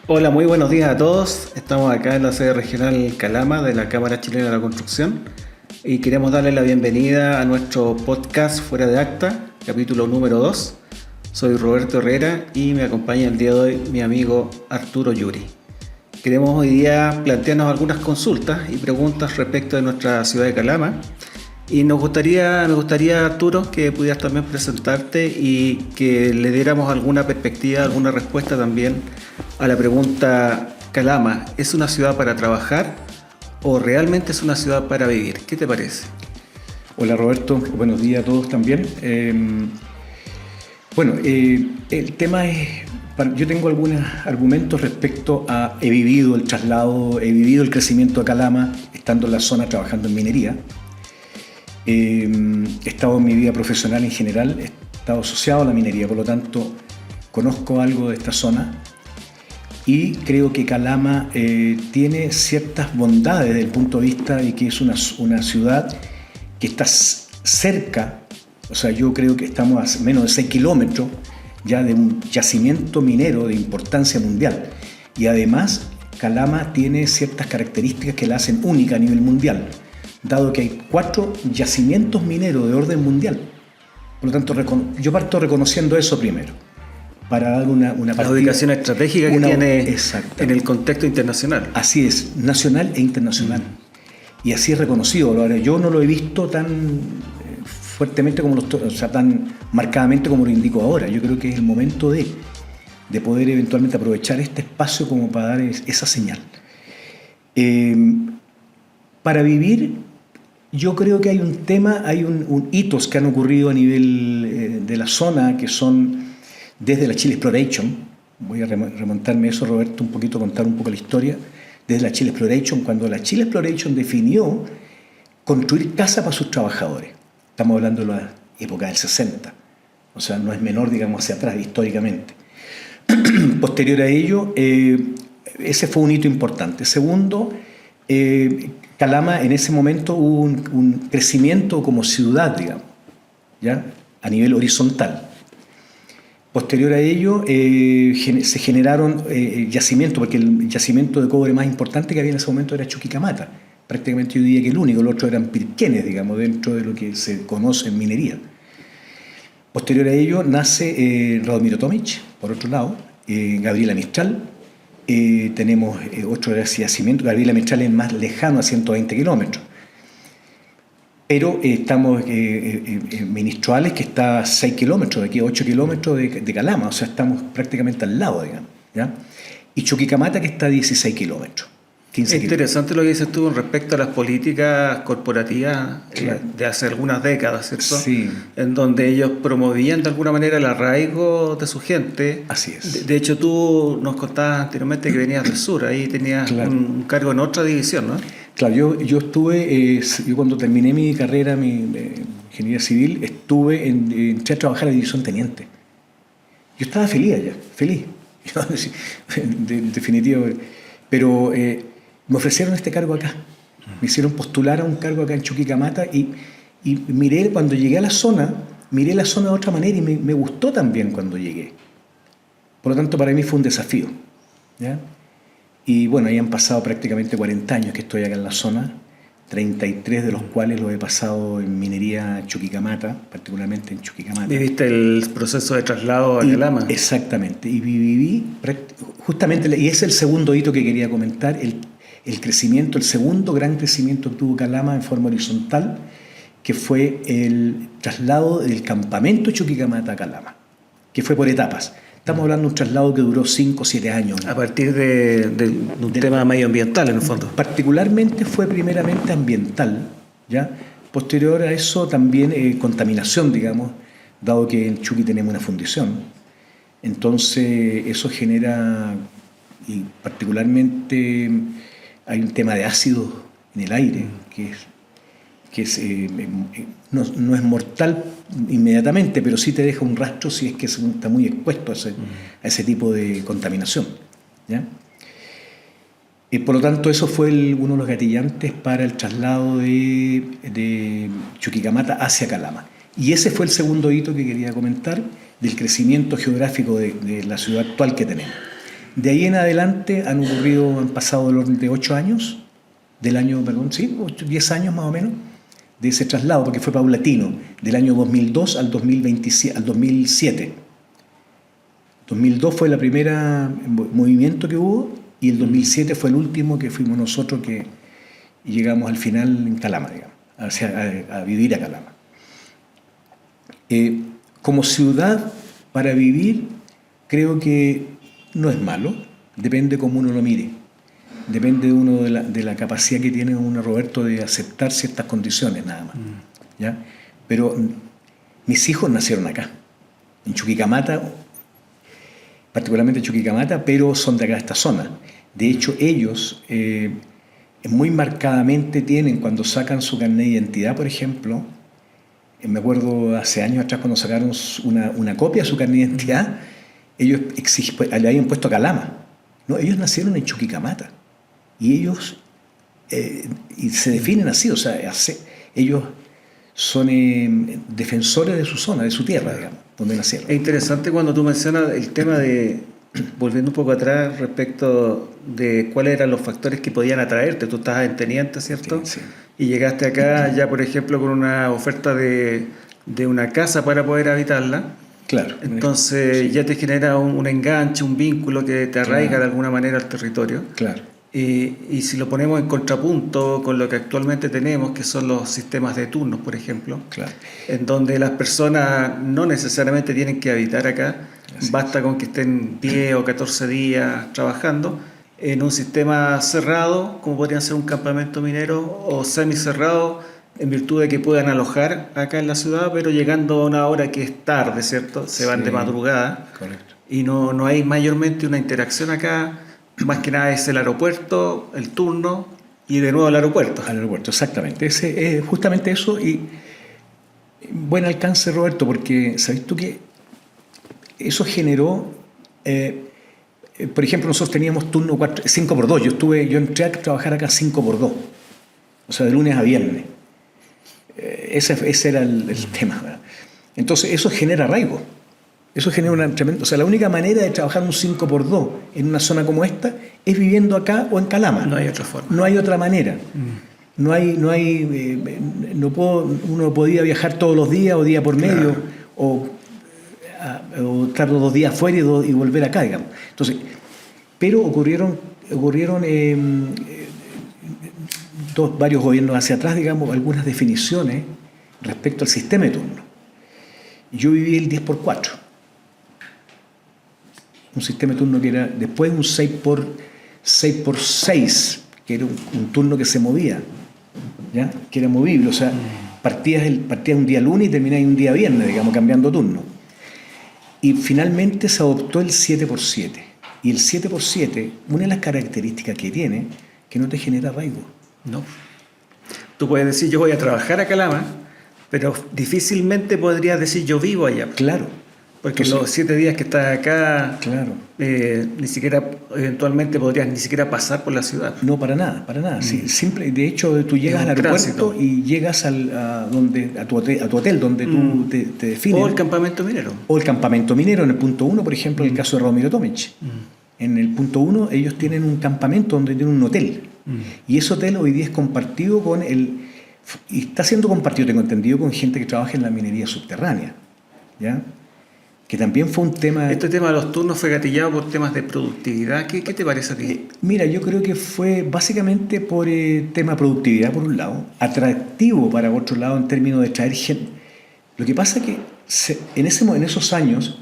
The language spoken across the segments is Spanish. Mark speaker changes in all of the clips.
Speaker 1: Hola, muy buenos días a todos. Estamos acá en la sede regional Calama de la Cámara Chilena de la Construcción y queremos darle la bienvenida a nuestro podcast Fuera de Acta, capítulo número 2. Soy Roberto Herrera y me acompaña el día de hoy mi amigo Arturo Yuri. Queremos hoy día plantearnos algunas consultas y preguntas respecto de nuestra ciudad de Calama. Y me gustaría Arturo que pudieras también presentarte y que le diéramos alguna perspectiva, alguna respuesta también a la pregunta: ¿Calama es una ciudad para trabajar o realmente es una ciudad para vivir? ¿Qué te parece?
Speaker 2: Hola Roberto, buenos días a todos también. El tema es, yo tengo algunos argumentos respecto a, he vivido el traslado, he vivido el crecimiento de Calama, estando en la zona trabajando en minería. He estado en mi vida profesional en general, he estado asociado a la minería, por lo tanto conozco algo de esta zona y creo que Calama tiene ciertas bondades desde el punto de vista de que es una ciudad que está cerca, o sea, yo creo que estamos a menos de 6 kilómetros ya de un yacimiento minero de importancia mundial, y además Calama tiene ciertas características que la hacen única a nivel mundial, dado que hay 4 yacimientos mineros de orden mundial. Por lo tanto, yo parto reconociendo eso primero, para dar una
Speaker 1: La
Speaker 2: partida,
Speaker 1: ubicación estratégica que tiene en el
Speaker 2: exactamente.
Speaker 1: contexto internacional.
Speaker 2: Así es, nacional e internacional. Y así es reconocido. Ahora, yo no lo he visto tan fuertemente o sea, tan marcadamente como lo indico ahora. Yo creo que es el momento de poder eventualmente aprovechar este espacio como para dar esa señal. Para vivir, yo creo que hay un tema, hay un hitos que han ocurrido a nivel de la zona, que son desde la Chile Exploration. Voy a remontarme eso, Roberto, un poquito, contar un poco la historia. Desde la Chile Exploration, cuando la Chile Exploration definió construir casa para sus trabajadores. Estamos hablando de la época del 60. O sea, no es menor, digamos, hacia atrás, históricamente. Posterior a ello, ese fue un hito importante. Segundo, Calama en ese momento hubo un crecimiento como ciudad, digamos, ¿ya? A nivel horizontal. Posterior a ello, se generaron yacimientos, porque el yacimiento de cobre más importante que había en ese momento era Chuquicamata. Prácticamente yo diría que el único, el otro eran pirquenes, digamos, dentro de lo que se conoce en minería. Posterior a ello nace Radomiro Tomic, por otro lado, Gabriela Mistral. Tenemos otro yacimiento, Gabriela Mistral es más lejano, a 120 kilómetros. Pero estamos Ministroales, que está a 6 kilómetros, de aquí a 8 kilómetros de Calama, o sea, estamos prácticamente al lado, digamos, ¿ya? Y Chuquicamata, que está a 16 kilómetros, 15
Speaker 1: Es interesante lo que dices tú respecto a las políticas corporativas
Speaker 2: Claro.
Speaker 1: de hace algunas décadas, ¿cierto?
Speaker 2: Sí.
Speaker 1: En donde ellos promovían de alguna manera el arraigo de su gente.
Speaker 2: Así es.
Speaker 1: De hecho, tú nos contabas anteriormente que venías del sur, ahí tenías
Speaker 2: Claro.
Speaker 1: un cargo en otra división, ¿no?
Speaker 2: Claro, yo estuve, yo cuando terminé mi carrera, mi ingeniería civil, entré a trabajar en la división teniente. Yo estaba feliz allá, feliz, en definitiva, pero me ofrecieron este cargo acá, me hicieron postular a un cargo acá en Chuquicamata y miré, cuando llegué a la zona, miré la zona de otra manera y me gustó también cuando llegué. Por lo tanto, para mí fue un desafío, ¿ya? Y bueno, ahí han pasado prácticamente 40 años que estoy acá en la zona, 33 de los cuales los he pasado en minería Chuquicamata, particularmente en Chuquicamata.
Speaker 1: Viviste el proceso de traslado a Calama.
Speaker 2: Exactamente, y viví justamente, y es el segundo hito que quería comentar, el crecimiento, el segundo gran crecimiento que tuvo Calama en forma horizontal, que fue el traslado del campamento Chuquicamata a Calama, que fue por etapas. Estamos hablando de un traslado que duró 5 o 7 años, ¿no?
Speaker 1: A partir de un tema medioambiental, en el fondo.
Speaker 2: Particularmente fue primeramente ambiental, ¿ya? Posterior a eso también contaminación, digamos, dado que en Chuqui tenemos una fundición. Entonces eso genera, y particularmente hay un tema de ácido en el aire, no es mortal inmediatamente, pero sí te deja un rastro si es que está muy expuesto a ese tipo de contaminación, ¿ya? Por lo tanto, eso fue uno de los gatillantes para el traslado de Chuquicamata hacia Calama. Y ese fue el segundo hito que quería comentar del crecimiento geográfico de la ciudad actual que tenemos. De ahí en adelante han pasado el orden de 8 años, 10 años más o menos, de ese traslado, porque fue paulatino, del año 2002 al 2007. 2002 fue la primera movimiento que hubo y el 2007 fue el último que fuimos nosotros que llegamos al final en Calama, digamos, a vivir a Calama. Como ciudad para vivir, creo que no es malo, depende cómo uno lo mire. Depende uno de la capacidad que tiene uno, Roberto, de aceptar ciertas condiciones, nada más. ¿Ya? Pero mis hijos nacieron acá, en Chuquicamata, particularmente en Chuquicamata, pero son de acá, de esta zona. De hecho, ellos muy marcadamente tienen, cuando sacan su carnet de identidad, por ejemplo, me acuerdo hace años atrás cuando sacaron una copia de su carnet de identidad, ellos le habían puesto Calama. No, ellos nacieron en Chuquicamata. Y ellos y se definen así, o sea, ellos son defensores de su zona, de su tierra, digamos, donde nacieron.
Speaker 1: Es interesante cuando tú mencionas el tema de, volviendo un poco atrás, respecto de cuáles eran los factores que podían atraerte. Tú estabas en Teniente, ¿cierto?
Speaker 2: Sí.
Speaker 1: Y llegaste acá ya, por ejemplo, con una oferta de una casa para poder habitarla.
Speaker 2: Claro.
Speaker 1: Entonces ya te genera un enganche, un vínculo que te arraiga de alguna manera al territorio.
Speaker 2: Claro.
Speaker 1: Y si lo ponemos en contrapunto con lo que actualmente tenemos, que son los sistemas de turnos, por ejemplo,
Speaker 2: Claro.
Speaker 1: en donde las personas no necesariamente tienen que habitar acá, basta con que estén 10 o 14 días trabajando en un sistema cerrado, como podrían ser un campamento minero, o semicerrado, en virtud de que puedan alojar acá en la ciudad, pero llegando a una hora que es tarde, ¿cierto? Se van de madrugada.
Speaker 2: Correcto.
Speaker 1: Y no hay mayormente una interacción acá. Más que nada es el aeropuerto, el turno y de nuevo el aeropuerto.
Speaker 2: Al aeropuerto, exactamente. Justamente eso, y buen alcance, Roberto, porque sabes tú que eso generó, por ejemplo, nosotros teníamos turno 5x2. Yo entré a trabajar acá 5x2, o sea, de lunes a viernes. Ese era el tema, ¿verdad? Entonces eso genera arraigo. Eso genera una tremenda... O sea, la única manera de trabajar un 5x2 en una zona como esta es viviendo acá o en Calama.
Speaker 1: No hay otra forma.
Speaker 2: No hay otra manera. Uno podía viajar todos los días o día por medio, o estar 2 días fuera y volver acá, digamos. Entonces, pero ocurrieron varios gobiernos hacia atrás, digamos, algunas definiciones respecto al sistema de turno. Yo viví el 10x4. Un sistema de turno que era después un 6x6, que era un turno que se movía, ¿ya? Que era movible, o sea, partías un día lunes y terminabas un día viernes, digamos, cambiando turno. Y finalmente se adoptó el 7x7. Y el 7x7, una de las características que tiene, que no te genera arraigo.
Speaker 1: No. Tú puedes decir, yo voy a trabajar a Calama, pero difícilmente podrías decir, yo vivo allá.
Speaker 2: Claro.
Speaker 1: Porque los 7 días que estás acá,
Speaker 2: claro,
Speaker 1: ni siquiera, eventualmente podrías ni siquiera pasar por la ciudad.
Speaker 2: No, para nada. Sí, simple, de hecho, tú llegas al aeropuerto y llegas a tu hotel donde tú te defines.
Speaker 1: O el campamento minero.
Speaker 2: O el campamento minero, en el punto 1, por ejemplo, en el caso de Radomiro Tomic. En el punto 1 ellos tienen un campamento donde tienen un hotel. Y ese hotel hoy día es compartido y está siendo compartido, tengo entendido, con gente que trabaja en la minería subterránea. ¿Ya? Que también fue un tema...
Speaker 1: Este tema de los turnos fue gatillado por temas de productividad. ¿Qué te parece a ti?
Speaker 2: Mira, yo creo que fue básicamente por tema de productividad, por un lado, atractivo para otro lado en términos de traer gente. Lo que pasa es que en esos años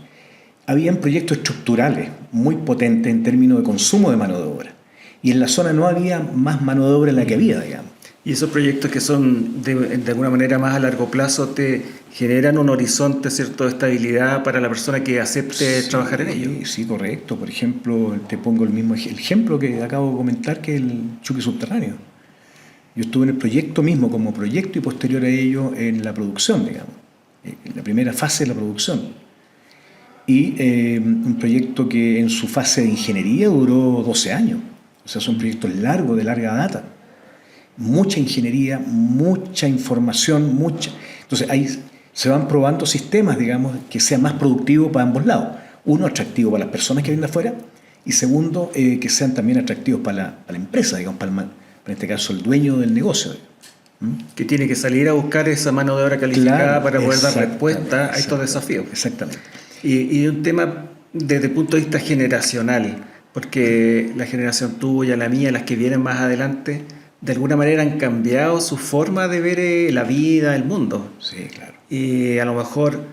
Speaker 2: habían proyectos estructurales muy potentes en términos de consumo de mano de obra. Y en la zona no había más mano de obra en la que había, digamos.
Speaker 1: Y esos proyectos que son de alguna manera más a largo plazo te generan un horizonte, ¿cierto?, de estabilidad para la persona que acepte trabajar en ellos.
Speaker 2: Sí, correcto. Por ejemplo, te pongo el mismo ejemplo que acabo de comentar, que el Chuqui Subterráneo. Yo estuve en el proyecto mismo como proyecto y posterior a ello en la producción, digamos, en la primera fase de la producción. Y un proyecto que en su fase de ingeniería duró 12 años. O sea, son proyectos largos, de larga data. Mucha ingeniería, mucha información, Entonces ahí se van probando sistemas, digamos, que sean más productivos para ambos lados. Uno, atractivo para las personas que vienen de afuera, Y segundo, que sean también atractivos para la empresa, digamos, en este caso el dueño del negocio.
Speaker 1: Que tiene que salir a buscar esa mano de obra calificada,
Speaker 2: Claro,
Speaker 1: para poder dar respuesta a estos desafíos.
Speaker 2: Exactamente.
Speaker 1: Y un tema desde el punto de vista generacional, porque la generación tuya, la mía, las que vienen más adelante, de alguna manera han cambiado su forma de ver la vida, el mundo.
Speaker 2: Sí, claro.
Speaker 1: Y a lo mejor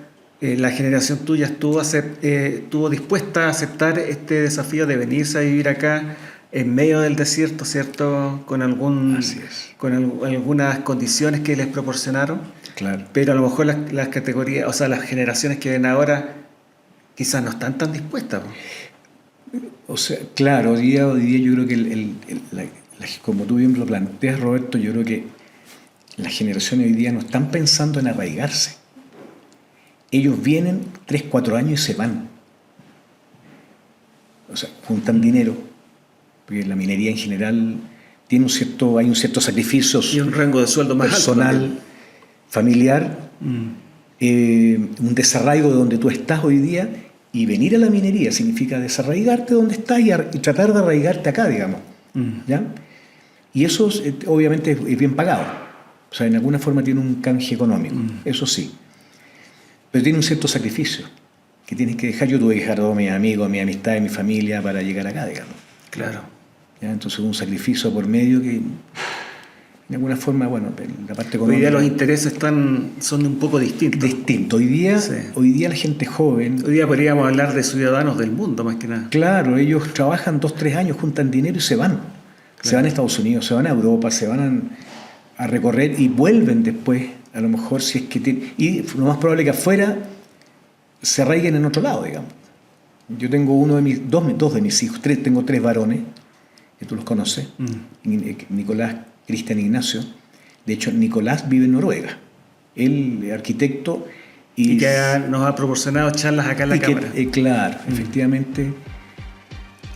Speaker 1: la generación tuya estuvo dispuesta a aceptar este desafío de venirse a vivir acá en medio del desierto, ¿cierto? Con algunas condiciones que les proporcionaron.
Speaker 2: Claro.
Speaker 1: Pero a lo mejor las categorías, o sea, las generaciones que ven ahora quizás no están tan dispuestas.
Speaker 2: O sea, claro, hoy día yo creo que como tú bien lo planteas, Roberto, yo creo que las generaciones hoy día no están pensando en arraigarse. Ellos vienen 3, 4 años y se van. O sea, juntan dinero, porque la minería en general tiene hay un cierto sacrificio
Speaker 1: y un rango de sueldo más
Speaker 2: personal,
Speaker 1: alto,
Speaker 2: familiar, un desarraigo de donde tú estás hoy día, y venir a la minería significa desarraigarte donde estás y tratar de arraigarte acá, digamos. ¿Ya? Y eso obviamente es bien pagado. O sea, en alguna forma tiene un canje económico, eso sí. Pero tiene un cierto sacrificio que tienes que dejar. Yo tuve que dejar a todos mis amigos, mi amistad, mi familia para llegar acá, digamos.
Speaker 1: Claro.
Speaker 2: ¿Ya? Entonces un sacrificio por medio que, de alguna forma, bueno, la parte económica...
Speaker 1: Hoy día los intereses son un poco distintos.
Speaker 2: Hoy día la gente joven...
Speaker 1: Hoy día podríamos hablar de ciudadanos del mundo, más que nada.
Speaker 2: Claro, ellos trabajan 2, 3 años, juntan dinero y se van. Claro. Se van a Estados Unidos, se van a Europa, se van a recorrer y vuelven después, a lo mejor, si es que tienen... Y lo más probable que afuera se arraiguen en otro lado, digamos. Yo tengo dos de mis hijos, tengo 3 varones, que tú los conoces, Nicolás, Cristian, Ignacio. De hecho, Nicolás vive en Noruega. Él es arquitecto
Speaker 1: y que nos ha proporcionado charlas acá en la Cámara.
Speaker 2: Claro, efectivamente.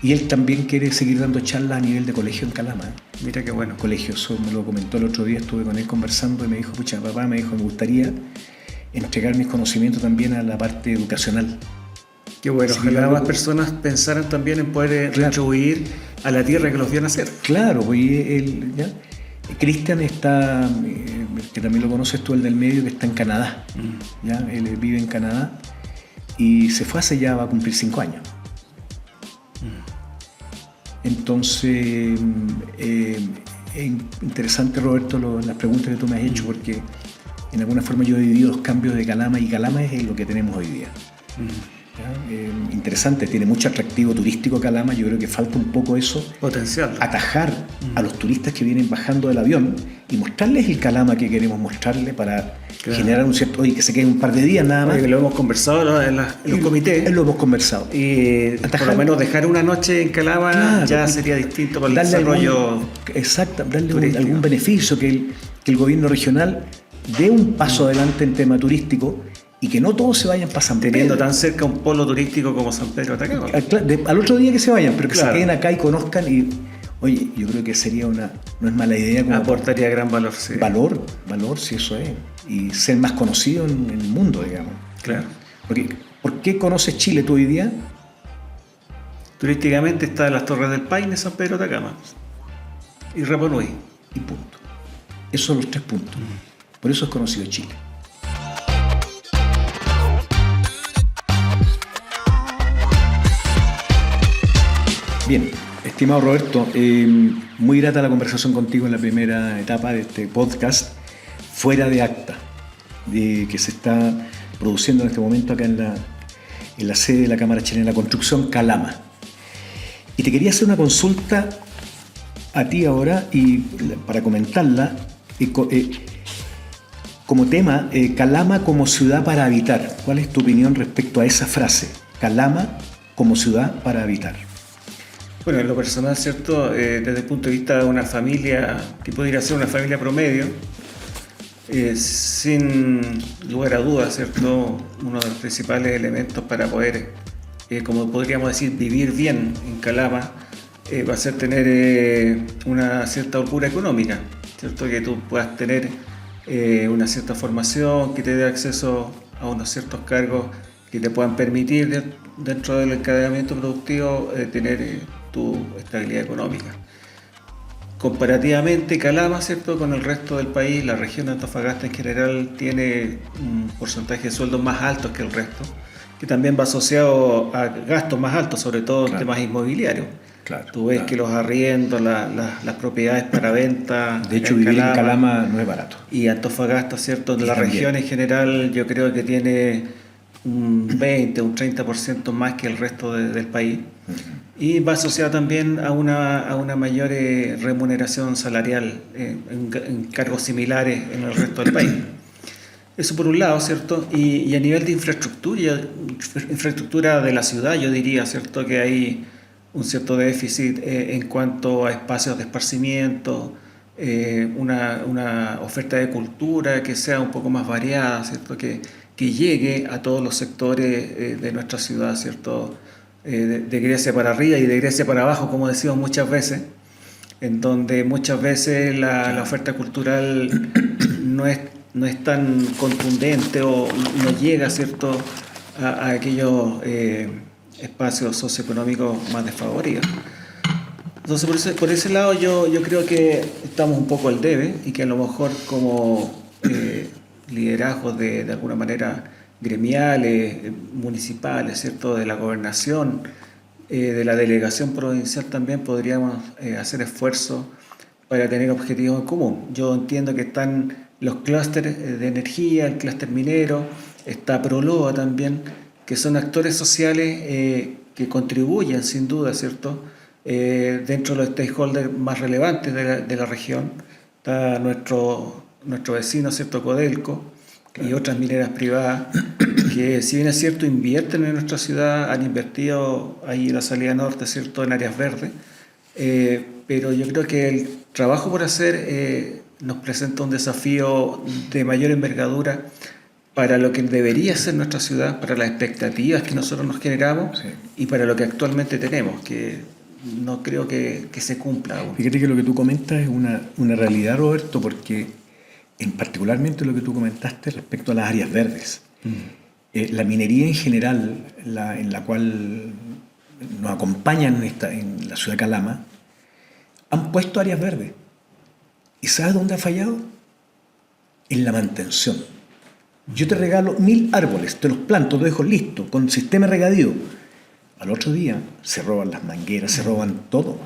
Speaker 2: Y él también quiere seguir dando charlas a nivel de colegio en Calama.
Speaker 1: Mira qué bueno.
Speaker 2: Colegio, eso me lo comentó el otro día, estuve con él conversando y me dijo, pucha, papá, me gustaría entregar mis conocimientos también a la parte educacional.
Speaker 1: Qué bueno, ojalá más personas pensaran también en poder retribuir a la tierra que los vio nacer.
Speaker 2: Claro, pues Cristian está, que también lo conoces tú, el del medio, que está en Canadá. ¿Ya? Él vive en Canadá y se fue hace ya, va a cumplir 5 años. Entonces, es interesante, Roberto, las preguntas que tú me has hecho, porque en alguna forma yo he vivido los cambios de Calama y Calama es lo que tenemos hoy día. Interesante, tiene mucho atractivo turístico Calama. Yo creo que falta un poco eso,
Speaker 1: potencial,
Speaker 2: atajar a los turistas que vienen bajando del avión y mostrarles el Calama que queremos mostrarles para generar un cierto, que se queden un par de días nada más.
Speaker 1: Que lo hemos conversado en los comités.
Speaker 2: Lo hemos conversado.
Speaker 1: Y por lo menos dejar una noche en Calama ya sería distinto para el desarrollo.
Speaker 2: Darle algún beneficio, que el gobierno regional dé un paso adelante en tema turístico. Y que no todos se vayan para San Pedro.
Speaker 1: Teniendo tan cerca un polo turístico como San Pedro de Atacama.
Speaker 2: Al otro día que se vayan, pero que se queden acá y conozcan. Y, oye, yo creo que sería no es mala idea.
Speaker 1: Aportaría gran valor, sí.
Speaker 2: Valor, si eso es. Y ser más conocido en el mundo, digamos.
Speaker 1: Claro.
Speaker 2: Porque, ¿por qué conoces Chile tú hoy día?
Speaker 1: Turísticamente está las Torres del Paine, San Pedro de Atacama. Y Rapa Nui.
Speaker 2: Y punto. Esos son los 3 puntos. Por eso es conocido Chile. Bien, estimado Roberto, muy grata la conversación contigo en la primera etapa de este podcast Fuera de Acta, que se está produciendo en este momento acá en la sede de la Cámara Chilena de la Construcción, Calama. Y te quería hacer una consulta a ti ahora y para comentarla como tema, Calama como ciudad para habitar. ¿Cuál es tu opinión respecto a esa frase? Calama como ciudad para habitar.
Speaker 1: Bueno, en lo personal, ¿cierto? Desde el punto de vista de una familia que pudiera ser una familia promedio, sin lugar a dudas, ¿cierto? Uno de los principales elementos para poder, como podríamos decir, vivir bien en Calama, va a ser tener una cierta holgura económica, ¿cierto? Que tú puedas tener una cierta formación, que te dé acceso a unos ciertos cargos que te puedan permitir dentro del encadenamiento productivo tener tu estabilidad económica. Comparativamente, Calama, ¿cierto?, con el resto del país, la región de Antofagasta en general tiene un porcentaje de sueldos más altos que el resto, que también va asociado a gastos más altos, sobre todo en temas inmobiliarios.
Speaker 2: Claro,
Speaker 1: Tú ves que los arriendos, las propiedades para venta...
Speaker 2: De hecho, vivir en Calama no es barato.
Speaker 1: Y Antofagasta, ¿cierto?, de la
Speaker 2: también.
Speaker 1: región en general, yo creo que tiene un 20, un 30% más que el resto del país. Y va asociado también a una mayor remuneración salarial en cargos similares en el resto del país. Eso por un lado, ¿cierto? Y a nivel de infraestructura de la ciudad, yo diría, ¿cierto?, que hay un cierto déficit en cuanto a espacios de esparcimiento, una oferta de cultura que sea un poco más variada, ¿cierto?, que llegue a todos los sectores de nuestra ciudad, ¿cierto?, de Grecia para arriba y de Grecia para abajo, como decimos muchas veces, en donde muchas veces la oferta cultural no es tan contundente o no llega, ¿cierto?, a aquellos espacios socioeconómicos más desfavoridos. Entonces, por ese lado yo creo que estamos un poco al debe y que a lo mejor como liderazgos de alguna manera gremiales, municipales, ¿cierto?, de la gobernación, de la delegación provincial también podríamos hacer esfuerzos para tener objetivos en común. Yo entiendo que están los clústeres de energía, el clúster minero, está Proloa también, que son actores sociales que contribuyen sin duda, ¿cierto?, dentro de los stakeholders más relevantes de la región. Está nuestro vecino, ¿cierto?, Codelco, claro, y otras mineras privadas que, si bien es cierto, invierten en nuestra ciudad, han invertido ahí en la salida norte, ¿cierto?, en áreas verdes, pero yo creo que el trabajo por hacer nos presenta un desafío de mayor envergadura para lo que debería ser nuestra ciudad, para las expectativas que nosotros nos generamos, sí, y para lo que actualmente tenemos, que no creo que se cumpla aún.
Speaker 2: Fíjate que lo que tú comentas es una realidad, Roberto, porque en particularmente lo que tú comentaste respecto a las áreas verdes. La minería en general, en la cual nos acompañan en la ciudad de Calama, han puesto áreas verdes. ¿Y sabes dónde ha fallado? En la mantención. Yo te regalo 1000 árboles, te los planto, te dejo listo, con sistema de regadío. Al otro día se roban las mangueras, se roban todo.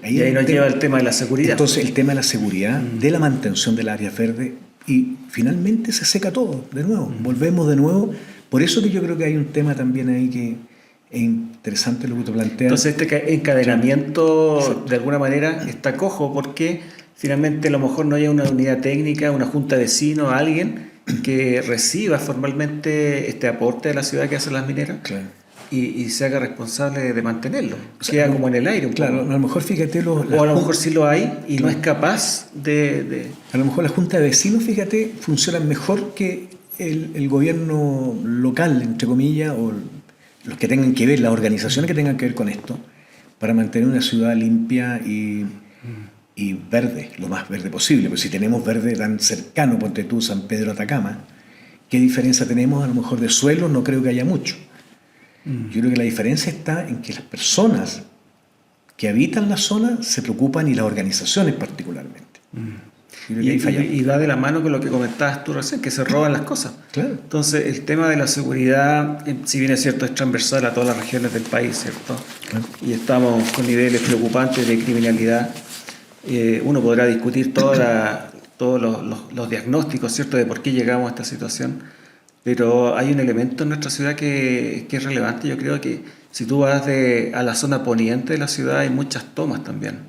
Speaker 1: Y ahí nos lleva el tema de la seguridad.
Speaker 2: Entonces, el tema de la seguridad, de la mantención del área verde, y finalmente se seca todo de nuevo. Volvemos de nuevo. Por eso que yo creo que hay un tema también ahí que es interesante lo que tú planteas.
Speaker 1: Entonces, este encadenamiento de alguna manera está cojo porque finalmente a lo mejor no hay una unidad técnica, una junta de vecinos, alguien que reciba formalmente este aporte de la ciudad que hacen las mineras. Claro. Y se haga responsable de mantenerlo. O sea, queda como en el aire un
Speaker 2: claro,
Speaker 1: poco.
Speaker 2: A lo mejor fíjate...
Speaker 1: O a lo mejor sí lo hay y no es capaz de...
Speaker 2: A lo mejor la junta de vecinos, fíjate, funciona mejor que el gobierno local, entre comillas, o los que tengan que ver, las organizaciones que tengan que ver con esto, para mantener una ciudad limpia y verde, lo más verde posible. Pues si tenemos verde tan cercano, ponte tú, San Pedro Atacama, ¿qué diferencia tenemos? A lo mejor de suelo no creo que haya mucho. Yo creo que la diferencia está en que las personas que habitan la zona se preocupan, y las organizaciones particularmente.
Speaker 1: Y va de la mano con lo que comentabas tú recién, que se roban las cosas.
Speaker 2: Claro.
Speaker 1: Entonces, el tema de la seguridad, si bien es cierto, es transversal a todas las regiones del país, ¿cierto? Claro. Y estamos con niveles preocupantes de criminalidad. Uno podrá discutir todos los diagnósticos, ¿cierto?, de por qué llegamos a esta situación. Pero hay un elemento en nuestra ciudad que es relevante. Yo creo que si tú vas a la zona poniente de la ciudad, hay muchas tomas también.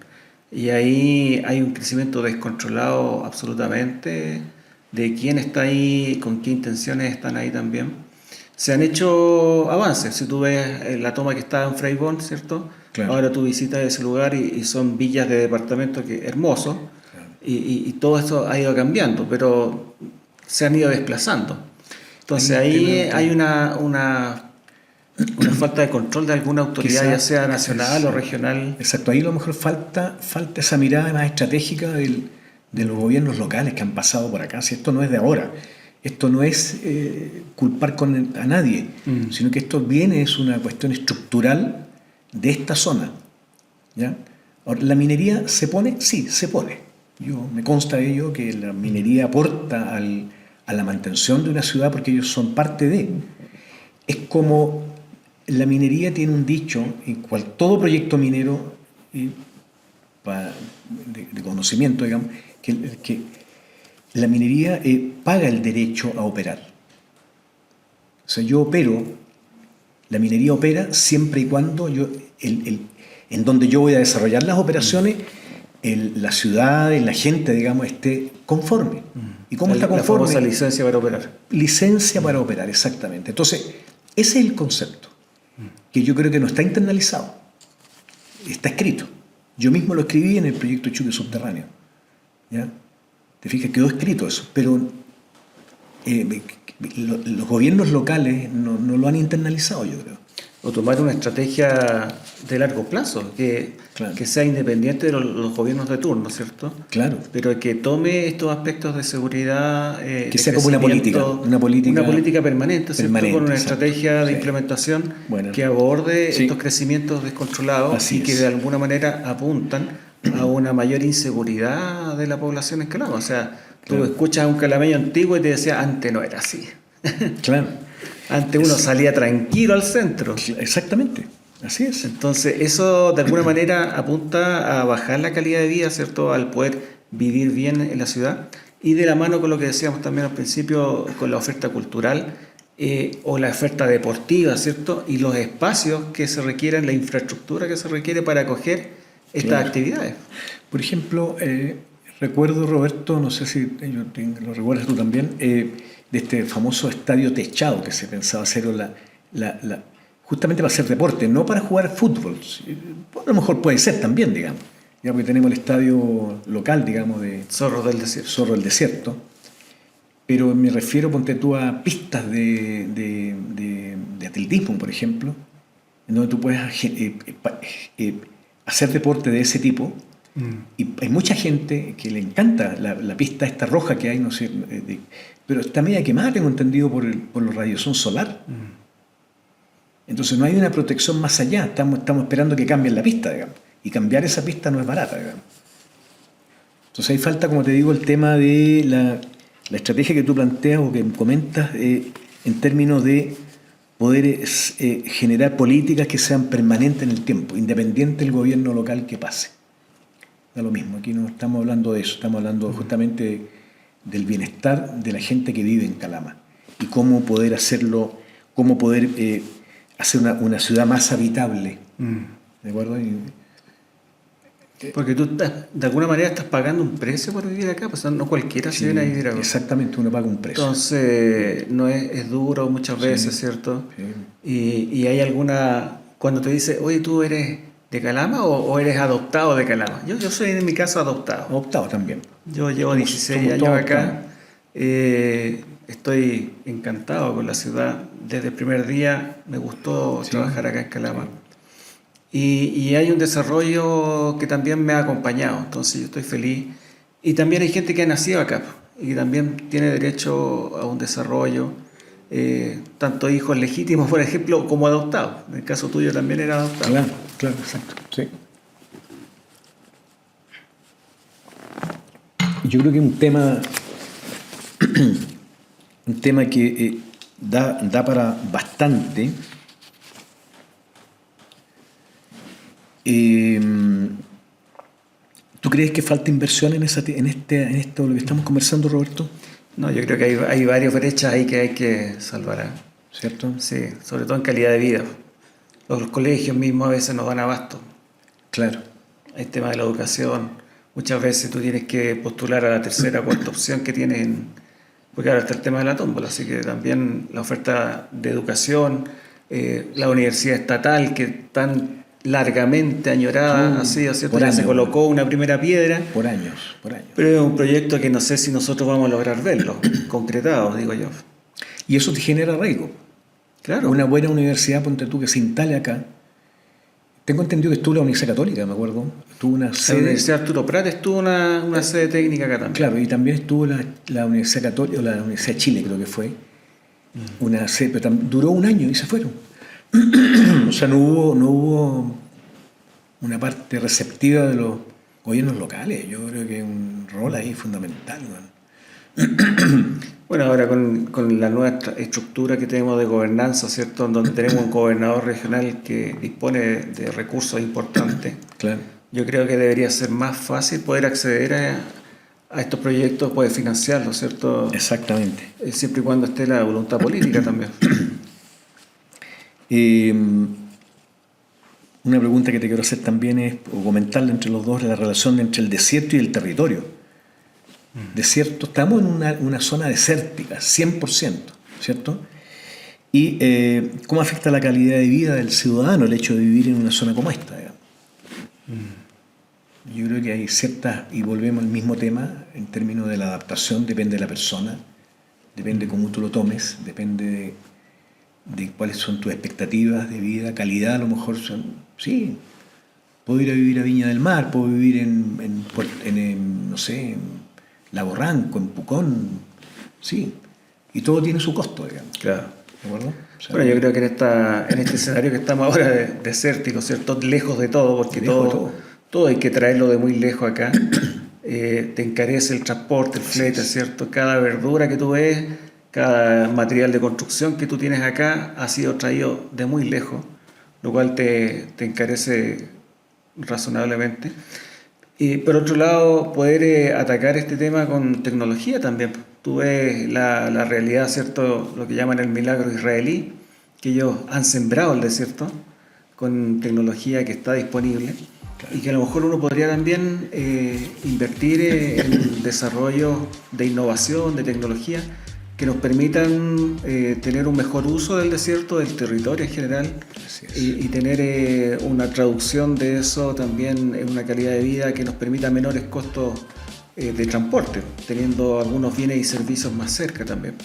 Speaker 1: Y ahí hay un crecimiento descontrolado absolutamente de quién está ahí, con qué intenciones están ahí también. Se han hecho avances. Si tú ves la toma que está en Freibón, ¿cierto? Claro. Ahora tú visitas ese lugar y son villas de departamentos hermosos. Claro. Y todo esto ha ido cambiando, pero se han ido desplazando. Entonces ahí hay una falta de control de alguna autoridad, ya sea nacional o regional.
Speaker 2: Exacto, ahí a lo mejor falta esa mirada más estratégica de los gobiernos locales que han pasado por acá. Si esto no es de ahora, Esto no es culpar a nadie, sino que esto es una cuestión estructural de esta zona. ¿Ya? Ahora, ¿la minería se pone? Sí, se pone. Me consta de ello que la minería aporta a la mantención de una ciudad porque ellos son parte de. Es como la minería tiene un dicho, en cual todo proyecto minero de conocimiento, digamos, que la minería paga el derecho a operar. O sea, la minería opera siempre y cuando en donde yo voy a desarrollar las operaciones, la ciudad, la gente, digamos, esté conforme. ¿Y cómo está conforme?
Speaker 1: La famosa licencia para operar.
Speaker 2: Licencia para operar, exactamente. Entonces, ese es el concepto, que yo creo que no está internalizado. Está escrito. Yo mismo lo escribí en el proyecto Chuque Subterráneo. ¿Ya? Te fijas, quedó escrito eso, pero los gobiernos locales no lo han internalizado, yo creo.
Speaker 1: O tomar una estrategia de largo plazo, que sea independiente de los gobiernos de turno, ¿cierto?
Speaker 2: Claro.
Speaker 1: Pero que tome estos aspectos de seguridad,
Speaker 2: que sea como una política
Speaker 1: permanente, ¿cierto? Con una estrategia de implementación que aborde estos crecimientos descontrolados. Así que de alguna manera apuntan a una mayor inseguridad de la población en Calama. O sea, tú escuchas a un calameño antiguo y te decía, antes no era así.
Speaker 2: Claro.
Speaker 1: Antes uno salía tranquilo al centro.
Speaker 2: Exactamente, así es.
Speaker 1: Entonces, eso de alguna manera apunta a bajar la calidad de vida, ¿cierto? Al poder vivir bien en la ciudad. Y de la mano con lo que decíamos también al principio, con la oferta cultural o la oferta deportiva, ¿cierto? Y los espacios que se requieren, la infraestructura que se requiere para acoger estas actividades.
Speaker 2: Por ejemplo, recuerdo, Roberto, no sé si lo recuerdas tú también, de este famoso estadio techado que se pensaba hacer justamente para hacer deporte, no para jugar fútbol. A lo mejor puede ser también, digamos. Ya porque tenemos el estadio local, digamos, de
Speaker 1: Zorros del Desierto.
Speaker 2: Zorro del Desierto. Pero me refiero, ponte tú, a pistas de atletismo, por ejemplo, en donde tú puedes hacer deporte de ese tipo. Y hay mucha gente que le encanta la pista esta roja que hay, no sé, pero está media quemada, tengo entendido, por la radiación solar. Entonces no hay una protección más allá. Estamos esperando que cambien la pista, digamos. Y cambiar esa pista no es barata, digamos. Entonces ahí falta, como te digo, el tema de la estrategia que tú planteas o que comentas en términos de poder generar políticas que sean permanentes en el tiempo, independiente del gobierno local que pase. Da lo mismo, aquí no estamos hablando de eso, estamos hablando justamente del bienestar de la gente que vive en Calama y cómo poder hacerlo, cómo poder hacer una ciudad más habitable. ¿De acuerdo?
Speaker 1: Porque tú de alguna manera estás pagando un precio por vivir acá, pues no cualquiera se viene a vivir acá.
Speaker 2: Exactamente, uno paga un precio.
Speaker 1: Entonces, no es duro muchas veces, ¿cierto? Sí. Y hay alguna, cuando te dice, oye, ¿tú eres de Calama o eres adoptado de Calama? Yo soy en mi caso adoptado.
Speaker 2: Adoptado también.
Speaker 1: Yo llevo 16 años acá. Estoy encantado con la ciudad. Desde el primer día me gustó trabajar acá en Calama. Sí. Y hay un desarrollo que también me ha acompañado, entonces yo estoy feliz. Y también hay gente que ha nacido acá y que también tiene derecho a un desarrollo, tanto hijos legítimos, por ejemplo, como adoptados. En el caso tuyo también era adoptado.
Speaker 2: Claro, exacto. Sí. Yo creo que un tema que da para bastante. ¿Tú crees que falta inversión en esto lo que estamos conversando, Roberto?
Speaker 1: No, yo creo que hay varias brechas ahí que hay que salvar.
Speaker 2: ¿Cierto?
Speaker 1: Sí, sobre todo en calidad de vida. Los colegios mismos a veces no dan abasto.
Speaker 2: Claro.
Speaker 1: El tema de la educación. Muchas veces tú tienes que postular a la tercera o cuarta opción que tienen, porque ahora está el tema de la tómbola, así que también la oferta de educación, la universidad estatal que tan largamente añorada, así, ¿cierto? Ya se colocó una primera piedra.
Speaker 2: Por años.
Speaker 1: Pero es un proyecto que no sé si nosotros vamos a lograr verlo concretado, digo yo.
Speaker 2: Y eso te genera arraigo.
Speaker 1: Claro.
Speaker 2: Una buena universidad, ponte tú, que se instale acá, Tengo entendido que estuvo la Universidad Católica, me acuerdo. Estuvo una sede.
Speaker 1: La Universidad Arturo Prat estuvo una sede técnica acá también.
Speaker 2: Claro, y también estuvo la Universidad Católica, o la Universidad de Chile, creo que fue. Una sede, pero duró un año y se fueron. O sea, no hubo una parte receptiva de los gobiernos locales. Yo creo que es un rol ahí fundamental, ¿no?
Speaker 1: Bueno, ahora con la nueva estructura que tenemos de gobernanza, ¿cierto? En donde tenemos un gobernador regional que dispone de recursos importantes.
Speaker 2: Claro.
Speaker 1: Yo creo que debería ser más fácil poder acceder a estos proyectos, poder financiarlos, ¿cierto?
Speaker 2: Exactamente.
Speaker 1: Siempre y cuando esté la voluntad política también.
Speaker 2: Una pregunta que te quiero hacer también es, o comentarle entre los dos, la relación entre el desierto y el territorio. Desierto, estamos en una zona desértica, 100%, ¿cierto? Y cómo afecta la calidad de vida del ciudadano el hecho de vivir en una zona como esta, digamos. Yo creo que hay ciertas, y volvemos al mismo tema, en términos de la adaptación, depende de la persona, depende de cómo tú lo tomes, depende de cuáles son tus expectativas de vida, calidad, a lo mejor son, sí, puedo ir a vivir a Viña del Mar, puedo vivir en no sé, en Lago Ranco, en Pucón, sí, y todo tiene su costo, digamos.
Speaker 1: Claro.
Speaker 2: ¿De acuerdo? O sea,
Speaker 1: Bueno, yo creo que en este escenario que estamos ahora desértico, ¿cierto? Lejos de todo, porque todo hay que traerlo de muy lejos acá. Te encarece el transporte, el flete, ¿cierto? Cada verdura que tú ves, cada material de construcción que tú tienes acá ha sido traído de muy lejos, lo cual te encarece razonablemente. Y por otro lado, poder atacar este tema con tecnología también. Tú ves la realidad, ¿cierto? Lo que llaman el milagro israelí, que ellos han sembrado el desierto con tecnología que está disponible y que a lo mejor uno podría también invertir en desarrollo de innovación, de tecnología, que nos permitan tener un mejor uso del desierto, del territorio en general, y tener una traducción de eso también en una calidad de vida que nos permita menores costos de transporte, teniendo algunos bienes y servicios más cerca también.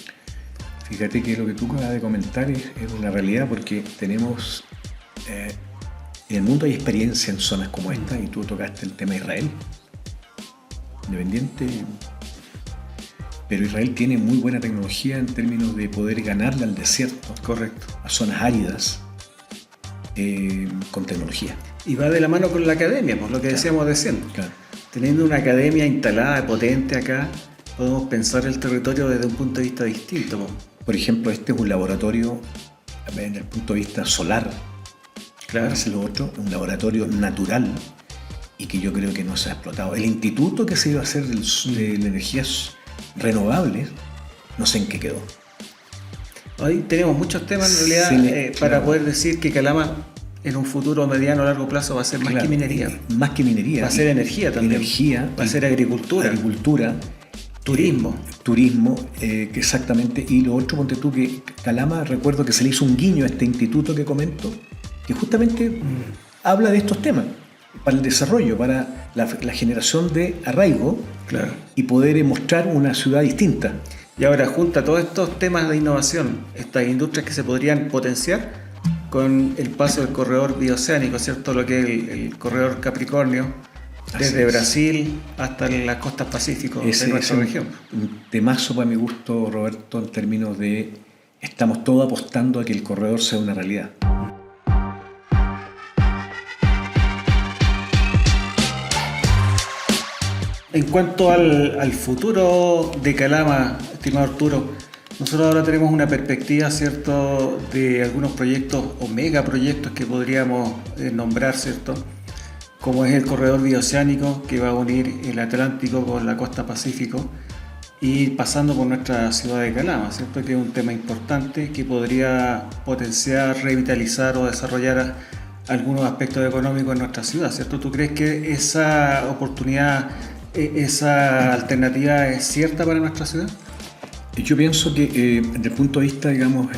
Speaker 2: Fíjate que lo que tú acabas de comentar es una realidad, porque tenemos, en el mundo hay experiencia en zonas como esta, y tú tocaste el tema de Israel, independiente. Pero Israel tiene muy buena tecnología en términos de poder ganarle al desierto.
Speaker 1: Correcto.
Speaker 2: A zonas áridas, con tecnología.
Speaker 1: Y va de la mano con la academia, pues lo que decíamos recién. Claro. Teniendo una academia instalada, potente acá, podemos pensar el territorio desde un punto de vista distinto. Pues.
Speaker 2: Por ejemplo, este es un laboratorio, desde el punto de vista solar. Claro. Es lo otro, un laboratorio natural, y que yo creo que no se ha explotado. El instituto que se iba a hacer de energías renovables, no sé en qué quedó.
Speaker 1: Hoy tenemos muchos temas en realidad para poder decir que Calama en un futuro mediano o largo plazo va a ser más que minería.
Speaker 2: Más que minería.
Speaker 1: Va a ser energía también.
Speaker 2: Energía.
Speaker 1: Va a ser agricultura.
Speaker 2: Agricultura.
Speaker 1: Turismo.
Speaker 2: Turismo, exactamente. Y lo otro, ponte tú, que Calama, recuerdo que se le hizo un guiño a este instituto que comento, que justamente habla de estos temas, para el desarrollo, para la generación de arraigo,
Speaker 1: claro,
Speaker 2: y poder mostrar una ciudad distinta.
Speaker 1: Y ahora junta todos estos temas de innovación, estas industrias que se podrían potenciar con el paso del corredor bioceánico, ¿cierto? Lo que es el corredor Capricornio, desde Brasil hasta las costas pacíficas de nuestra región.
Speaker 2: Un temazo para mi gusto, Roberto, en términos de estamos todos apostando a que el corredor sea una realidad.
Speaker 1: En cuanto al futuro de Calama, estimado Arturo, nosotros ahora tenemos una perspectiva, ¿cierto?, de algunos proyectos o megaproyectos que podríamos nombrar, ¿cierto?, como es el corredor bioceánico que va a unir el Atlántico con la costa Pacífico y pasando por nuestra ciudad de Calama, ¿cierto?, que es un tema importante que podría potenciar, revitalizar o desarrollar algunos aspectos económicos en nuestra ciudad, ¿cierto? ¿Tú crees que esa oportunidad, esa alternativa es cierta para nuestra ciudad?
Speaker 2: Yo pienso que desde el punto de vista, digamos,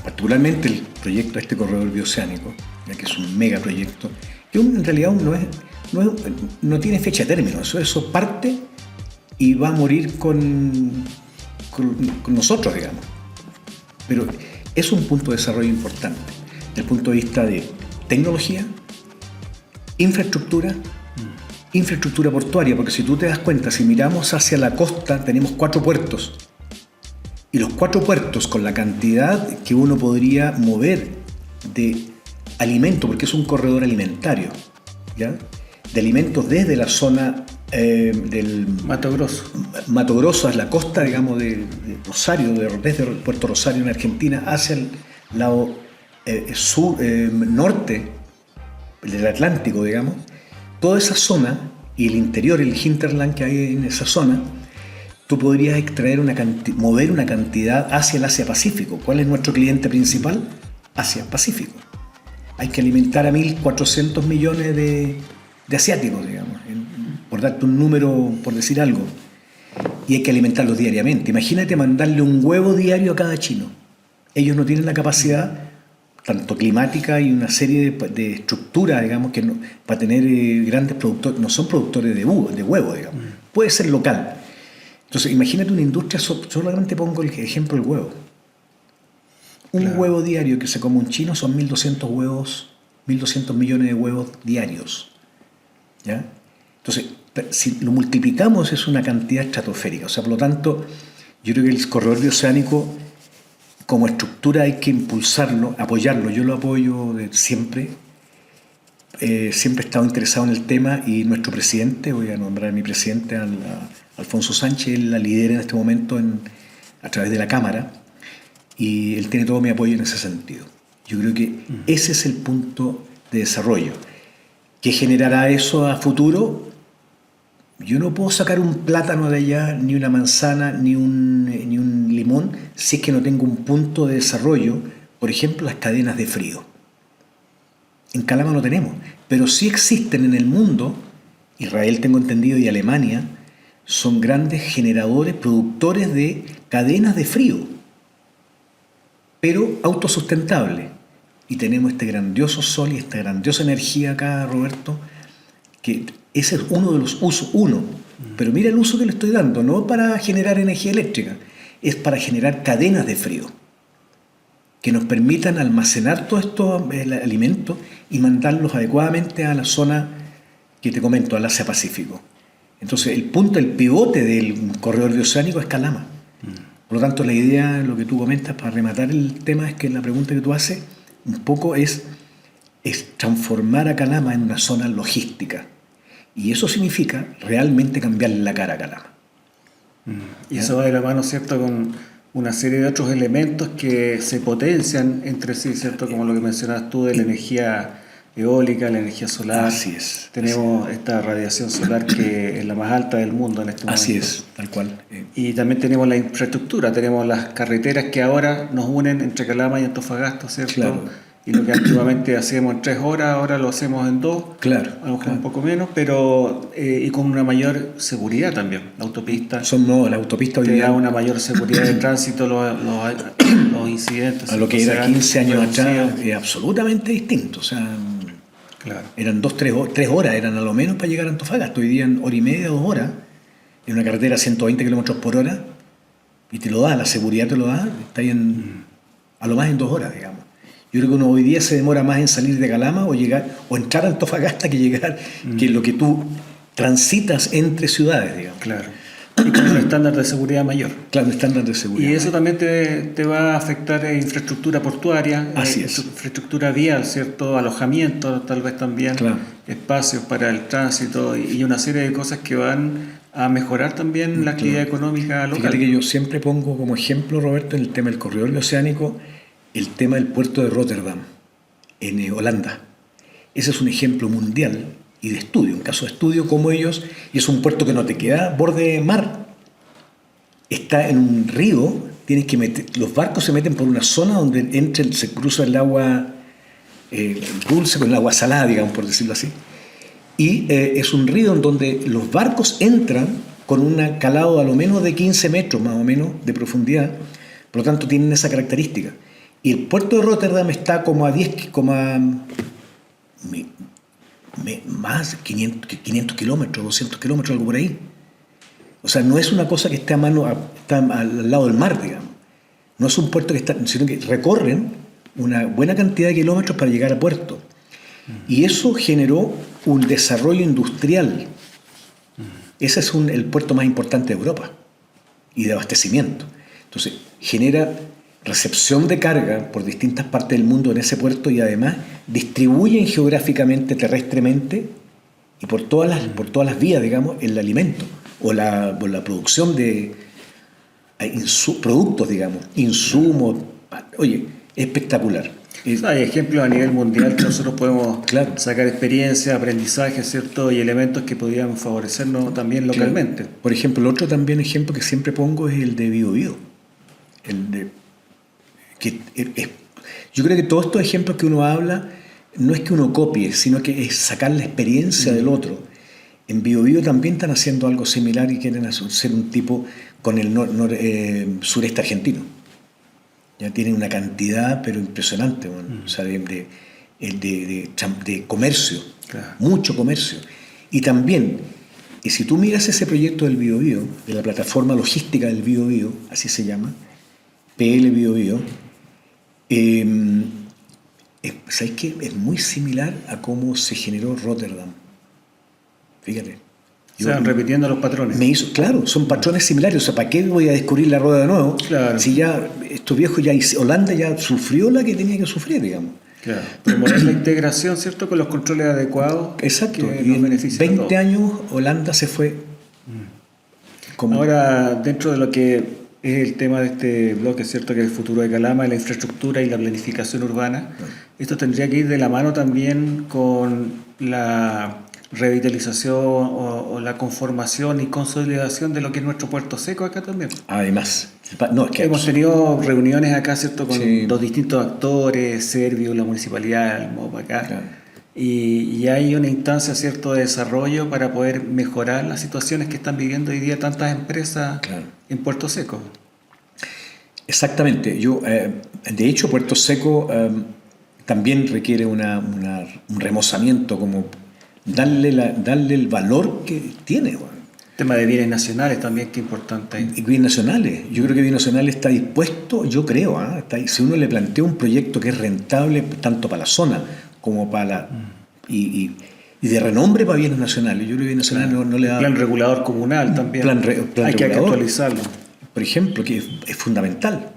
Speaker 2: particularmente el proyecto de este corredor bioceánico, ya que es un megaproyecto, que en realidad no tiene fecha de término, eso parte y va a morir con nosotros, digamos. Pero es un punto de desarrollo importante, desde el punto de vista de tecnología, infraestructura, infraestructura portuaria, porque si tú te das cuenta, si miramos hacia la costa, tenemos 4 puertos. Y los 4 puertos, con la cantidad que uno podría mover de alimento, porque es un corredor alimentario, ¿ya? De alimentos desde la zona del
Speaker 1: Mato Grosso.
Speaker 2: Mato Grosso, es la costa, digamos, de Rosario, desde Puerto Rosario en Argentina, hacia el lado norte del Atlántico, digamos. Toda esa zona y el interior, el hinterland que hay en esa zona, tú podrías extraer mover una cantidad hacia el Asia-Pacífico. ¿Cuál es nuestro cliente principal? Asia-Pacífico. Hay que alimentar a 1.400 millones de asiáticos, digamos, por darte un número, por decir algo. Y hay que alimentarlos diariamente. Imagínate mandarle un huevo diario a cada chino. Ellos no tienen la capacidad, tanto climática y una serie de estructuras, digamos, que no, para tener grandes productores, no son productores de huevo, digamos. Puede ser local. Entonces, imagínate una industria, solamente pongo el ejemplo del huevo. Un huevo diario que se come un chino son 1.200 huevos, 1.200 millones de huevos diarios. ¿Ya? Entonces, si lo multiplicamos es una cantidad estratosférica. O sea, por lo tanto, yo creo que el corredor bioceánico como estructura hay que impulsarlo, apoyarlo. Yo lo apoyo siempre. Siempre he estado interesado en el tema y nuestro presidente, voy a nombrar a mi presidente, Alfonso Sánchez, él la lidera en este momento a través de la Cámara y él tiene todo mi apoyo en ese sentido. Yo creo que ese es el punto de desarrollo. ¿Qué generará eso a futuro? Yo no puedo sacar un plátano de allá, ni una manzana, ni un limón, si es que no tengo un punto de desarrollo, por ejemplo, las cadenas de frío. En Calama no tenemos, pero sí existen en el mundo, Israel tengo entendido y Alemania, son grandes generadores, productores de cadenas de frío, pero autosustentables. Y tenemos este grandioso sol y esta grandiosa energía acá, Roberto, que ese es uno de los usos, pero mira el uso que le estoy dando, no para generar energía eléctrica, es para generar cadenas de frío que nos permitan almacenar todos estos alimentos y mandarlos adecuadamente a la zona que te comento, al Asia-Pacífico. Entonces, el pivote del corredor bioceánico es Calama. Por lo tanto, la idea, lo que tú comentas para rematar el tema, es que la pregunta que tú haces un poco es transformar a Calama en una zona logística. Y eso significa realmente cambiarle la cara a Calama.
Speaker 1: Y eso va de la mano, ¿cierto?, con una serie de otros elementos que se potencian entre sí, ¿cierto?, como lo que mencionabas tú de la energía eólica, la energía solar.
Speaker 2: Así es.
Speaker 1: Tenemos esta radiación solar que es la más alta del mundo en este momento.
Speaker 2: Así es, tal cual.
Speaker 1: Y también tenemos la infraestructura, tenemos las carreteras que ahora nos unen entre Calama y Antofagasta, ¿cierto?
Speaker 2: Claro.
Speaker 1: Y lo que antiguamente hacíamos en 3 horas, ahora lo hacemos en 2.
Speaker 2: Claro.
Speaker 1: A lo mejor un poco menos, pero y con una mayor seguridad también. La autopista.
Speaker 2: La autopista hoy
Speaker 1: te
Speaker 2: día
Speaker 1: da una mayor seguridad de tránsito, los incidentes.
Speaker 2: a lo que era 15 años atrás es absolutamente distinto. O sea,
Speaker 1: claro.
Speaker 2: Eran 3 horas, eran a lo menos para llegar a Antofagasta. Hoy día en 1 hora y media, 2 horas, en una carretera a 120 kilómetros por hora, y te lo da, la seguridad te lo da, está ahí a lo más en 2 horas, digamos. Yo creo que uno hoy día se demora más en salir de Calama o entrar a Antofagasta que llegar, que lo que tú transitas entre ciudades, digamos.
Speaker 1: Claro. Y con un estándar de seguridad mayor.
Speaker 2: Claro, un estándar de seguridad.
Speaker 1: Y eso también te va a afectar infraestructura portuaria, infraestructura vial, ¿cierto? Alojamiento, tal vez también,
Speaker 2: claro.
Speaker 1: Espacios para el tránsito y una serie de cosas que van a mejorar también la actividad económica local.
Speaker 2: Fíjate que yo siempre pongo como ejemplo, Roberto, en el tema del corredor bioceánico, el tema del puerto de Rotterdam, en Holanda. Ese es un ejemplo mundial y de estudio, un caso de estudio como ellos, y es un puerto que no te queda borde mar. Está en un río, los barcos se meten por una zona donde se cruza el agua dulce con el agua salada, digamos, por decirlo así. Y es un río en donde los barcos entran con un calado a lo menos de 15 metros, más o menos, de profundidad. Por lo tanto, tienen esa característica. Y el puerto de Rotterdam está como a 500 kilómetros, 200 kilómetros, algo por ahí. O sea, no es una cosa que esté está al lado del mar, digamos. No es un puerto sino que recorren una buena cantidad de kilómetros para llegar a puerto. Y eso generó un desarrollo industrial. Ese es el puerto más importante de Europa y de abastecimiento. Entonces, genera recepción de carga por distintas partes del mundo en ese puerto y además distribuyen geográficamente, terrestremente y por todas las vías, digamos, el alimento o la producción de productos, digamos, insumos. Oye, espectacular.
Speaker 1: Hay ejemplos a nivel mundial que nosotros podemos
Speaker 2: Claro.
Speaker 1: sacar experiencia, aprendizaje, ¿cierto? Y elementos que podrían favorecernos también localmente.
Speaker 2: Claro. Por ejemplo, el otro también ejemplo que siempre pongo es el de Biobío. Yo creo que todos estos ejemplos que uno habla no es que uno copie, sino que es sacar la experiencia del otro. En Biobío también están haciendo algo similar y quieren hacer un tipo con el sureste argentino. Ya tienen una cantidad, pero impresionante, bueno, o sea, de comercio,
Speaker 1: Claro.
Speaker 2: Mucho comercio. Y también, si tú miras ese proyecto del Biobío, de la plataforma logística del Biobío, así se llama, PL Biobío, ¿sabes qué? Es muy similar a cómo se generó Rotterdam. Fíjate.
Speaker 1: O sea, repitiendo los patrones.
Speaker 2: Claro, son patrones similares. O sea, ¿para qué voy a descubrir la rueda de nuevo?
Speaker 1: Claro.
Speaker 2: Si ya estos viejos Holanda ya sufrió la que tenía que sufrir, digamos.
Speaker 1: Claro. Promover la integración, ¿cierto? Con los controles adecuados.
Speaker 2: Exacto.
Speaker 1: Que
Speaker 2: Y
Speaker 1: nos
Speaker 2: en
Speaker 1: benefician a
Speaker 2: 20
Speaker 1: todos.
Speaker 2: años Holanda se fue.
Speaker 1: Ahora, dentro de lo que es el tema de este bloque, ¿cierto? Que es el futuro de Calama, la infraestructura y la planificación urbana, esto tendría que ir de la mano también con la revitalización o la conformación y consolidación de lo que es nuestro puerto seco acá también.
Speaker 2: Además, no, es que
Speaker 1: Hemos tenido reuniones acá, ¿cierto? Con
Speaker 2: Sí.
Speaker 1: los distintos actores, Servio, la municipalidad, el MOP acá.
Speaker 2: Claro.
Speaker 1: Y hay una instancia, ¿cierto?, de desarrollo para poder mejorar las situaciones que están viviendo hoy día tantas empresas
Speaker 2: Claro.
Speaker 1: en Puerto Seco.
Speaker 2: Exactamente. De hecho, Puerto Seco también requiere un remozamiento, como darle el valor que tiene. Bueno.
Speaker 1: Tema de bienes nacionales también, que importante.
Speaker 2: Y Bienes Nacionales. Yo creo que Bienes Nacionales está dispuesto, yo creo, si uno le plantea un proyecto que es rentable tanto para la zona como para y de renombre para Bienes Nacionales. Yo creo que Bienes Nacionales no le da...
Speaker 1: Plan regulador comunal también.
Speaker 2: plan
Speaker 1: hay que
Speaker 2: regulador.
Speaker 1: actualizarlo.
Speaker 2: Por ejemplo, que es fundamental.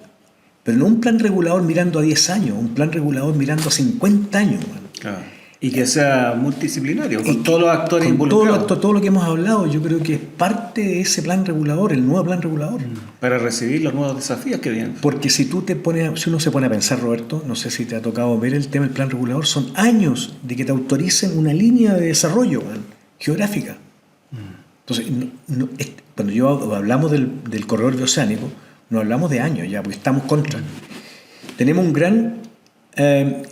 Speaker 2: Pero no un plan regulador mirando a 10 años, un plan regulador mirando a 50 años. Man.
Speaker 1: Claro. Y que sea multidisciplinario, con todos los actores
Speaker 2: Con
Speaker 1: involucrados.
Speaker 2: todo lo que hemos hablado, yo creo que es parte de ese plan regulador, el nuevo plan regulador.
Speaker 1: Para recibir los nuevos desafíos que vienen.
Speaker 2: Porque si uno se pone a pensar, Roberto, no sé si te ha tocado ver el tema del plan regulador, son años de que te autoricen una línea de desarrollo geográfica. Entonces, cuando hablamos del corredor bioceánico, no hablamos de años ya, porque estamos contra. Tenemos un gran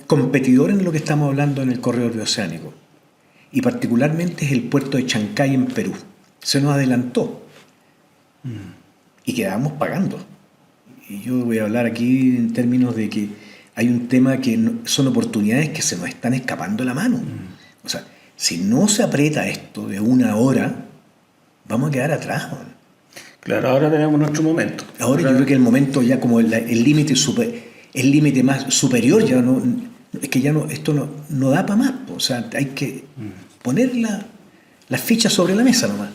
Speaker 2: competidor en lo que estamos hablando en el corredor bioceánico, y particularmente es el puerto de Chancay en Perú. Se nos adelantó y quedamos pagando. Y yo voy a hablar aquí en términos de que hay un tema que son oportunidades que se nos están escapando de la mano. O sea, si no se aprieta esto de una hora, vamos a quedar atrás.
Speaker 1: Claro, ahora tenemos nuestro momento.
Speaker 2: Ahora yo creo que el momento ya como el límite más superior, ya no, es que ya no, esto no da para más. O sea, hay que poner las fichas sobre la mesa nomás.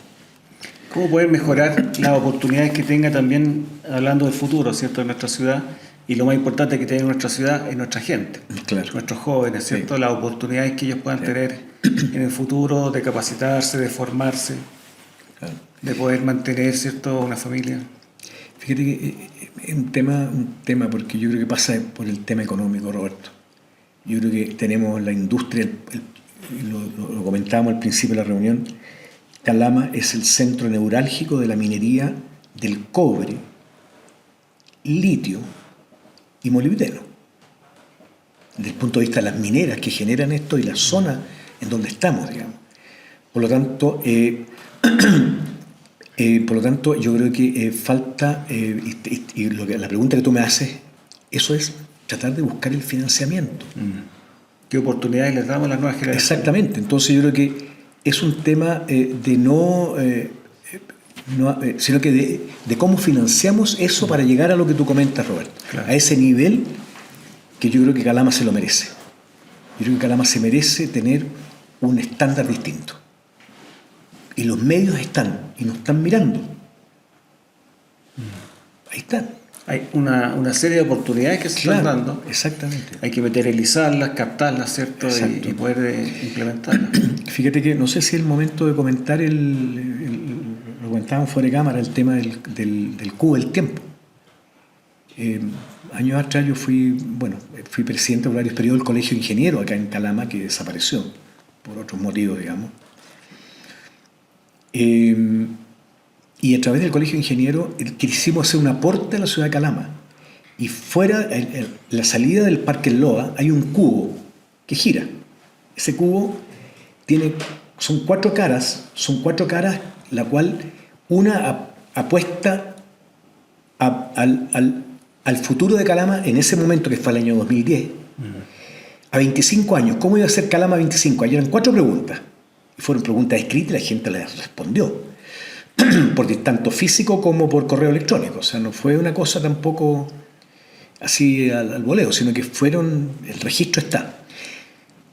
Speaker 1: ¿Cómo poder mejorar las oportunidades que tenga también, hablando del futuro, ¿cierto?, de nuestra ciudad? Y lo más importante que tiene nuestra ciudad es nuestra gente,
Speaker 2: Claro.
Speaker 1: nuestros jóvenes, ¿cierto?
Speaker 2: Sí.
Speaker 1: Las oportunidades que ellos puedan tener en el futuro de capacitarse, de formarse,
Speaker 2: Claro.
Speaker 1: de poder mantener, ¿cierto?, una familia.
Speaker 2: Fíjate que es un tema porque yo creo que pasa por el tema económico, Roberto. Yo creo que tenemos la industria, lo comentábamos al principio de la reunión, Calama es el centro neurálgico de la minería del cobre, litio y molibdeno. Desde el punto de vista de las mineras que generan esto y la zona en donde estamos, digamos. Por lo tanto, yo creo que falta, la pregunta que tú me haces, eso es tratar de buscar el financiamiento.
Speaker 1: ¿Qué oportunidades les damos a las nuevas generaciones?
Speaker 2: Exactamente. Entonces yo creo que es un tema sino que de cómo financiamos eso para llegar a lo que tú comentas, Roberto.
Speaker 1: Claro.
Speaker 2: A ese nivel que yo creo que Calama se lo merece. Yo creo que Calama se merece tener un estándar distinto. Y los medios están, y nos están mirando. Ahí están.
Speaker 1: Hay una serie de oportunidades que se están dando.
Speaker 2: Exactamente.
Speaker 1: Hay que materializarlas, captarlas, ¿cierto? Y poder implementarlas.
Speaker 2: Fíjate que no sé si es el momento de comentar, lo comentábamos fuera de cámara, el tema del cubo del tiempo. Años atrás yo fui presidente por varios periodos del Colegio de Ingenieros acá en Calama, que desapareció por otros motivos, digamos. Y a través del Colegio de Ingenieros quisimos hacer un aporte a la ciudad de Calama. Y fuera, la salida del Parque El Loa, hay un cubo que gira. Ese cubo son cuatro caras, la cual una apuesta al futuro de Calama en ese momento, que fue el año 2010, a 25 años. ¿Cómo iba a ser Calama a 25 años? Eran 4 preguntas. Y fueron preguntas escritas y la gente las respondió. Tanto físico como por correo electrónico. O sea, no fue una cosa tampoco así al voleo, sino que el registro está.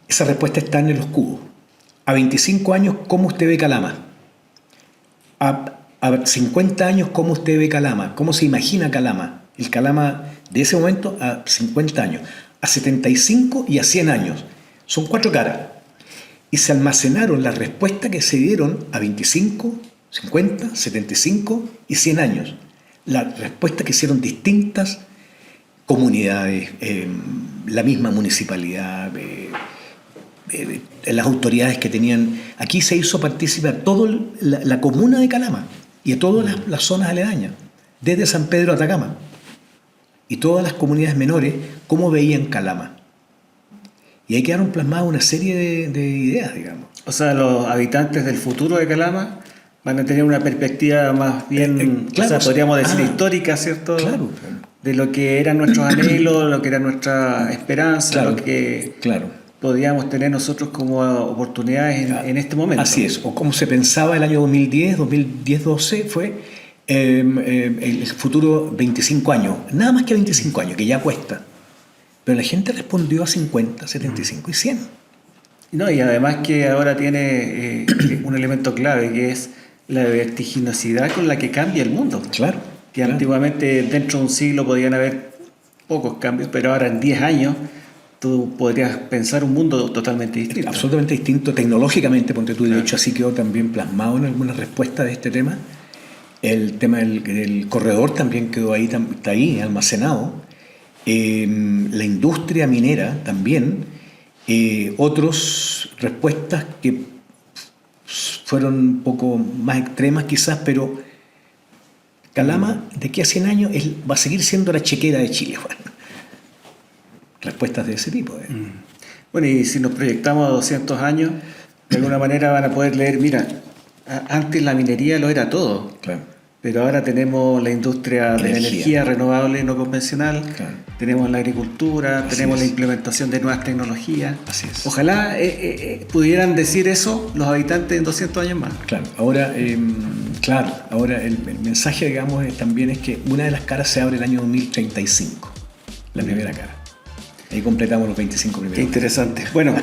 Speaker 2: Esa respuesta está en los cubos. A 25 años, ¿cómo usted ve Calama? A 50 años, ¿cómo usted ve Calama? ¿Cómo se imagina Calama? El Calama de ese momento a 50 años, a 75 y a 100 años. Son 4 caras. Y se almacenaron las respuestas que se dieron a 25, 50, 75 y 100 años. Las respuestas que hicieron distintas comunidades, la misma municipalidad, las autoridades que tenían. Aquí se hizo partícipe a toda la comuna de Calama y a todas las zonas aledañas, desde San Pedro a Atacama. Y todas las comunidades menores, cómo veían Calama. Y ahí quedaron plasmadas una serie de ideas, digamos.
Speaker 1: O sea, los habitantes del futuro de Calama van a tener una perspectiva más bien,
Speaker 2: claro,
Speaker 1: o sea, podríamos decir histórica, ¿cierto?
Speaker 2: Claro.
Speaker 1: De lo que eran nuestros anhelos, lo que era nuestra esperanza,
Speaker 2: claro,
Speaker 1: lo que podíamos tener nosotros como oportunidades en este momento.
Speaker 2: Así es, o como se pensaba el año 2010-12 fue el futuro 25 años, nada más que 25 años, que ya cuesta. Pero la gente respondió a 50, 75 y 100.
Speaker 1: No, y además que ahora tiene un elemento clave, que es la vertiginosidad con la que cambia el mundo.
Speaker 2: Claro.
Speaker 1: Que antiguamente dentro de un siglo podían haber pocos cambios, pero ahora en 10 años tú podrías pensar un mundo totalmente distinto.
Speaker 2: Absolutamente distinto tecnológicamente, ponte tú, de hecho así quedó también plasmado en algunas respuestas de este tema. El tema del corredor también quedó ahí, está ahí almacenado. La industria minera también, otras respuestas que fueron un poco más extremas quizás, pero Calama de aquí a 100 años va a seguir siendo la chequera de Chile. Bueno, respuestas de ese tipo.
Speaker 1: Bueno, y si nos proyectamos a 200 años, de alguna manera van a poder leer, mira, antes la minería lo era todo.
Speaker 2: Claro.
Speaker 1: Pero ahora tenemos la industria de la energía renovable no convencional, tenemos la agricultura, tenemos la implementación de nuevas tecnologías.
Speaker 2: Así es.
Speaker 1: Ojalá pudieran decir eso los habitantes en 200 años más.
Speaker 2: Claro, ahora el mensaje, digamos, también es que una de las caras se abre el año 2035, la primera cara. Ahí completamos los 25 primeros.
Speaker 1: Qué interesante. Bueno,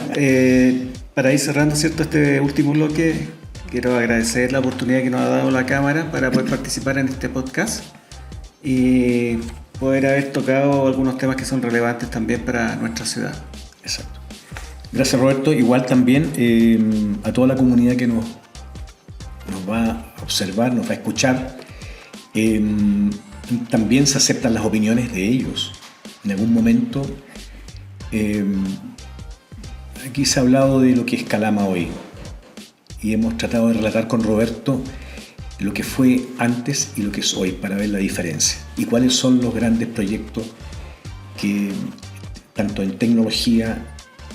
Speaker 1: para ir cerrando, ¿cierto?, este último bloque, quiero agradecer la oportunidad que nos ha dado la Cámara para poder participar en este podcast y poder haber tocado algunos temas que son relevantes también para nuestra ciudad.
Speaker 2: Exacto. Gracias, Roberto. Igual también a toda la comunidad que nos va a observar, nos va a escuchar. También se aceptan las opiniones de ellos. En algún momento aquí se ha hablado de lo que es Calama hoy. Y hemos tratado de relatar con Roberto lo que fue antes y lo que es hoy, para ver la diferencia. Y cuáles son los grandes proyectos que, tanto en tecnología,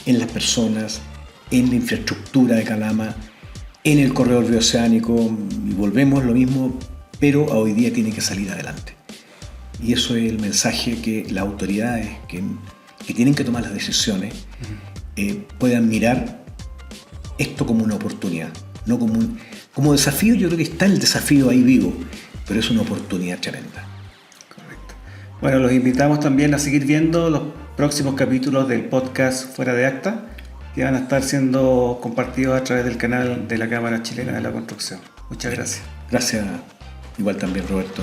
Speaker 2: en las personas, en la infraestructura de Calama, en el corredor bioceánico, y volvemos lo mismo, pero hoy día tiene que salir adelante. Y eso es el mensaje que las autoridades que tienen que tomar las decisiones puedan mirar esto como una oportunidad, no como desafío. Yo creo que está el desafío ahí vivo, pero es una oportunidad tremenda.
Speaker 1: Correcto. Bueno, los invitamos también a seguir viendo los próximos capítulos del podcast Fuera de Acta. que van a estar siendo compartidos a través del canal de la Cámara Chilena de la Construcción. Muchas gracias.
Speaker 2: Gracias, igual también, Roberto.